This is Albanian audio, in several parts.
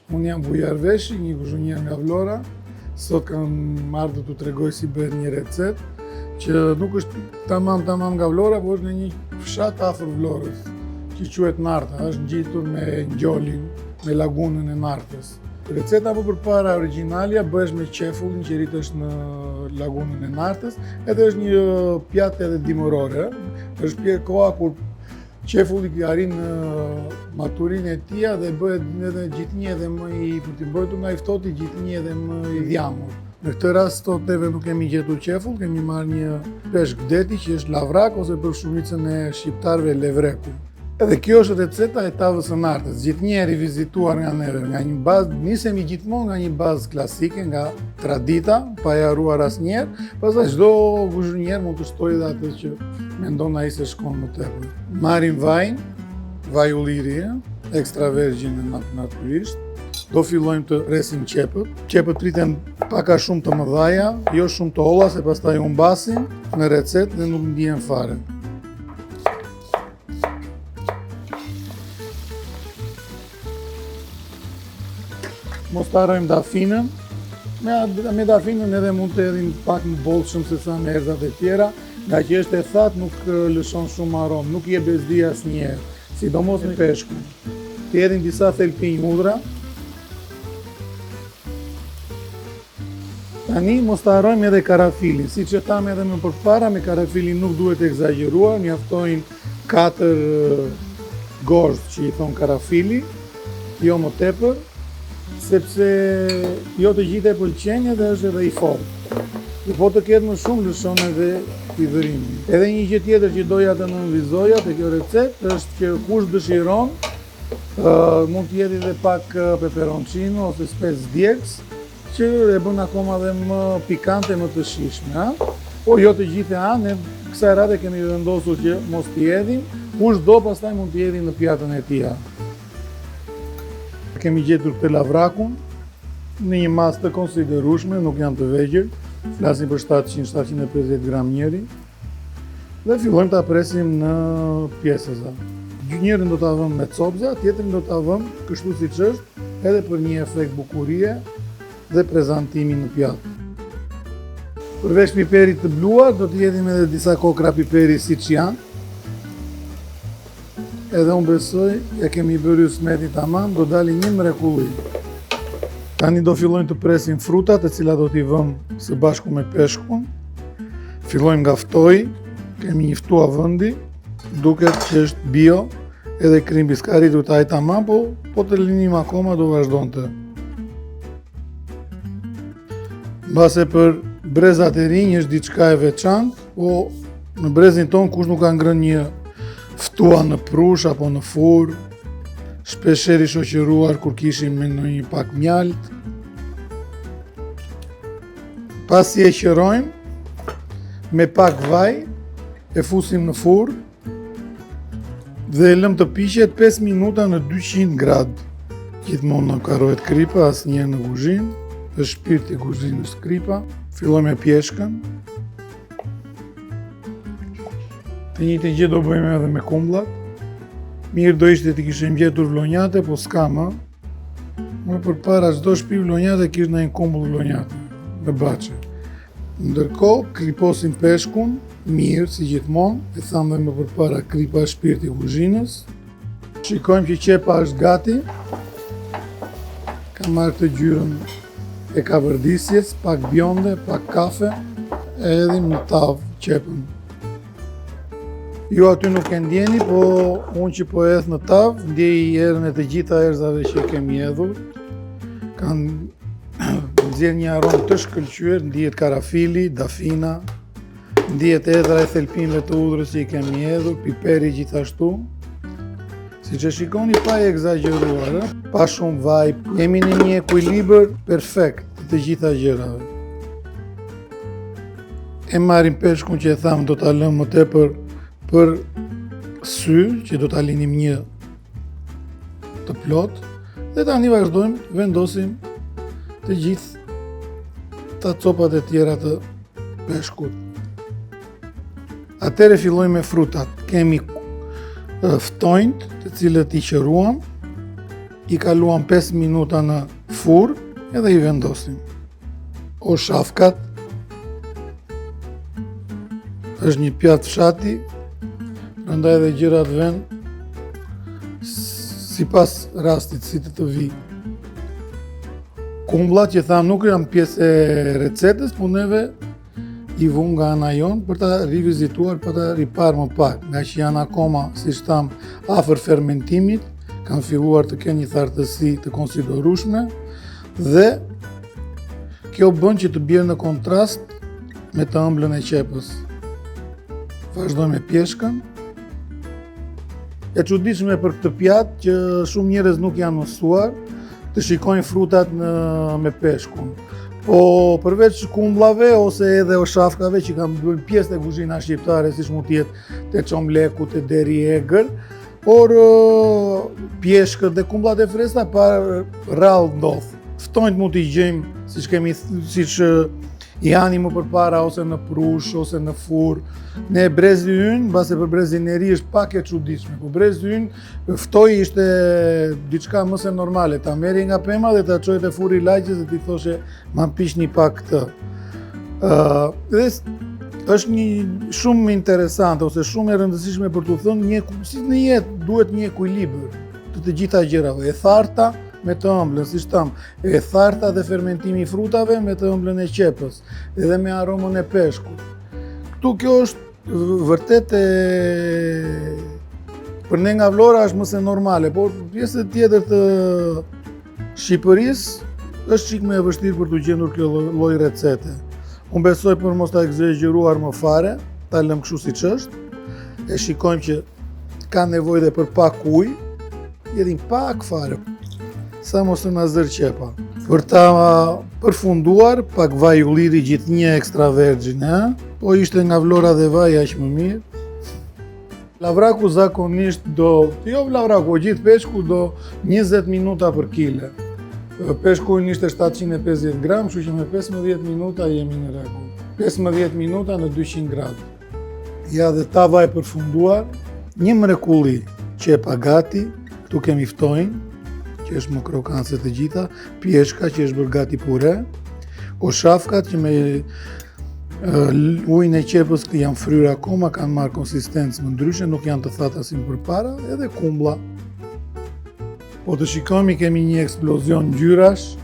Unë jam Bujar Veshi, një kuzhinier nga Vlora. Sot kam ardhur t'u tregoj si bëhet një recet që nuk është tamam nga Vlora, por është në një fshat afër Vlorës, që quhet Narta, është ngjitur me ngjolin, me lagunën e Nartës. Receta më përpara origjinalja bëhesh me qefullin që rritesh në lagunën e Nartës, edhe është një pjatë edhe dimërore, është koha kur qefulli arrin maturinë e tij dhe bëhet edhe gjithnjë edhe më i për të bërë nga i ftohtë gjithnjë edhe më i dhjamur. Në këtë rast sot neve nuk kemi gjetur qefull, kemi marrë një peshk vdeti që është lavrak ose për shumicën e shqiptarëve levreku. Edhe kjo është receta e tavës së Nartës, gjithnjë e rivizituar nga neve, nga një bazë, nisemi gjithmonë nga një bazë klasike, nga tradita, pa e harruar asnjëherë, pastaj çdo kuzhinier mund të shtojë edhe atë që mendon ai se shkon më tepër. Marrim vajin, vaj ulliri, ekstra virgin natyrisht. Do fillojmë të rresim qepët. Qepët priten pak a shumë të mëdhaja, jo shumë të holla, se pastaj humbasin në recetë dhe nuk ndihen fare. Mos të harrojmë dafinën. Me dafinën edhe mund të hedhim pak më bollshëm se sa me erëzat e tjera, nga që është e thatë nuk lëshon shumë aromë, nuk je bezdi asnjëherë, sidomos me peshkun. Të hedhim disa thelpinj hudhra. Tani mos të harrojmë edhe karafilin, siç e tham edhe më përpara, me karafilin nuk duhet të egzageruar, mjaftojnë 4 gozhd që i thon karafili, jo më tepër, sepse jo të gjithë e pëlqejnë dhe është edhe i fortë. Dhe po të ketë më shumë lëshon edhe hidhërimin. Edhe një gjë tjetër që doja të nënvizoja te kjo recetë është që kush dëshiron mund të jeti edhe pak peperoncino ose spec djegës, që e bën akoma dhe më pikante, më të shijshme, ha? Po jo të gjithë ne kësaj rate kemi vendosur që mos t'i hedhim, kush do pastaj mund t'i hedhim në pjatën e tij. Kemi gjetur këtë lavrakun në një masë të konsiderueshme, nuk janë të vegjël, flasim për 700-750 gram njëri, dhe fillojmë ta presim në pjesëza. Njërin do ta vëmë me copza, tjetrin do ta vëmë kështu siç është, edhe për një efekt bukurie dhe prezantimin në pjatë. Përveç piperit të bluar, do të hedhim edhe disa kokra piperi siç janë. Edhe unë besoj, ja kemi bërë smeti tamam, do dalin një mrekulli. Tani do fillojmë të presim frutat, e cilat do t'i vëmë së bashku me peshkun. Fillojmë nga ftoj, kemi një ftua vëndi, duket që është bio, edhe krimbi s'ka arritur taj tamam, po të linim akoma do vazhdonte. Mbase për brezat e rinj është diçka e veçantë, po në brezin ton kush nuk ka ngrënë një ftua në prush apo në furrë, shpeshherë i shoqëruar kur kishim me një pak mjalt. Pasi e qërojmë me pak vaj, e fusim në furrë dhe e lëm të piqet 5 minuta në 200 gradë. Gjithmonë nuk harrohet kripa, asnjëherë në kuzhinë, është shpirti i kuzhinës kripa. Fillojmë me pjeshkën. Të njëjtën gjë do bëjmë edhe me kumbullat. Mirë do ishte të kishim gjetur vlonjate, po s'kam, ha. Më përpara çdo shtëpi vlonjate kishte ndonjë kumbull vlonjate në baçe. Ndërkohë kriposim peshkun mirë si gjithmonë, e tham dhe më përpara, kripa është shpirti i kuzhinës. Shikojmë që qepa është gati. Kam marrë të gjyrën e kabërdisjes, pak bjonde, pak kafe, e hedhim në tavë qepën. Jo aty nuk e ndjeni, po unë që po hedh në tavë, ndjej erën e të gjitha erëzave që kemi hedhur. Kanë nxjerr një aromë të shkëlqyer, ndihet karafili, dafina, ndihet edhra e thelpinëve të hudhrës që i kemi hedhur, piperi gjithashtu. Siç e shikoni, pa e egzageruar, pa shumë vaj, jemi në një ekuilibër perfekt të gjitha gjërave. E marrim peshkun që e tham do ta lëmë më tepër për sy, që do ta linim një të plot, dhe tani vazhdojmë, vendosim të gjithë ta copat e tjera të peshkut. Atëre fillojmë me frutat. Kemi ftojnët, të cilët i qëruam, i kaluam 5 minuta në furr edhe i vendosim. O shafkat, është një pjatë fshati, prandaj edhe gjërat vend sipas rastit, si të vi. Kumbullat që tham nuk janë pjesë e recetës, po neve i vum nga ana jonë për ta rivizituar, për ta riparë më pak, nga që janë akoma, siç tham, afër fermentimit, kanë filluar të kenë një thartësi të konsiderueshme dhe kjo bën që të bjerë në kontrast me të ëmblën e qepës. Vazhdoj me pjeshkën. E çuditshme për këtë pjatë që shumë njerëz nuk janë mësuar të shikojnë frutat me peshkun. Po përveç kumbullave ose edhe o shafkave që kanë bërë pjesë të kuzhinës shqiptare, siç mund të jetë te çomleku, te deri i egër, por pjeshkët dhe kumbullat e freskëta pa rrallë ndodh. Ftojnë mund t'i gjejmë siç janë më përpara ose në prush ose në furr. Ne brezi ynë, mbase për brezin e ri është pak e çuditshme, po brezi ynë ftoi ishte diçka më se normale. Ta merri nga pema dhe ta çojë te furri i lagjes dhe ti thoshe ma piqni pak këtë. Dhe është një shumë interesante ose shumë e rëndësishme për t'u thënë si në jetë duhet një ekuilibër të gjitha gjërave. E tharta me të ëmblën, siç tham, e tharta dhe fermentimi i frutave me të ëmblën e qepës, edhe me aromën e peshkut. Këtu kjo është vërtet për ne nga Vlora është më se normale, por pjesët tjetër të Shqipërisë është çik më e vështirë për t'u gjendur kjo lloj recete. Unë besoj për mos ta egzageruar më fare, ta lëm kështu siç është, e shikojmë që ka nevojë dhe për pak ujë, jedhin pak fare, sa mos të na zër qepa. Për ta përfunduar, pak vaj ulliri gjithnjë extra virgin, po ishte nga Vlora dhe vaj aq më mirë. Lavraku zakonisht gjithë peshku do 20 minuta për kile. Peshku ishte 750 gram, kështu që me 15 minuta jemi në rregull. 15 minuta në 200 gradë. Ja dhe ta vaj përfunduar, një mrekulli qepa gati, tu kemi ftojnë, që është më krokance të gjitha, pjeshka që është bërë gati pure, o shafkat që me ujin e qepës janë fryrë akoma, kanë marrë konsistencë më ndryshe, nuk janë të thata si më përpara, edhe kumbulla. Po të shikojmë, kemi një eksplozion ngjyrash,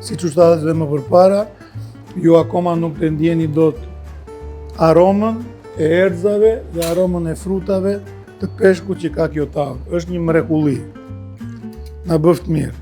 siç u tha edhe më përpara, ju akoma nuk të ndjeni dot aromën e erëzave dhe aromën e frutave të peshkut që ka kjo tavë. Është një mrekulli. Na bëft mirë.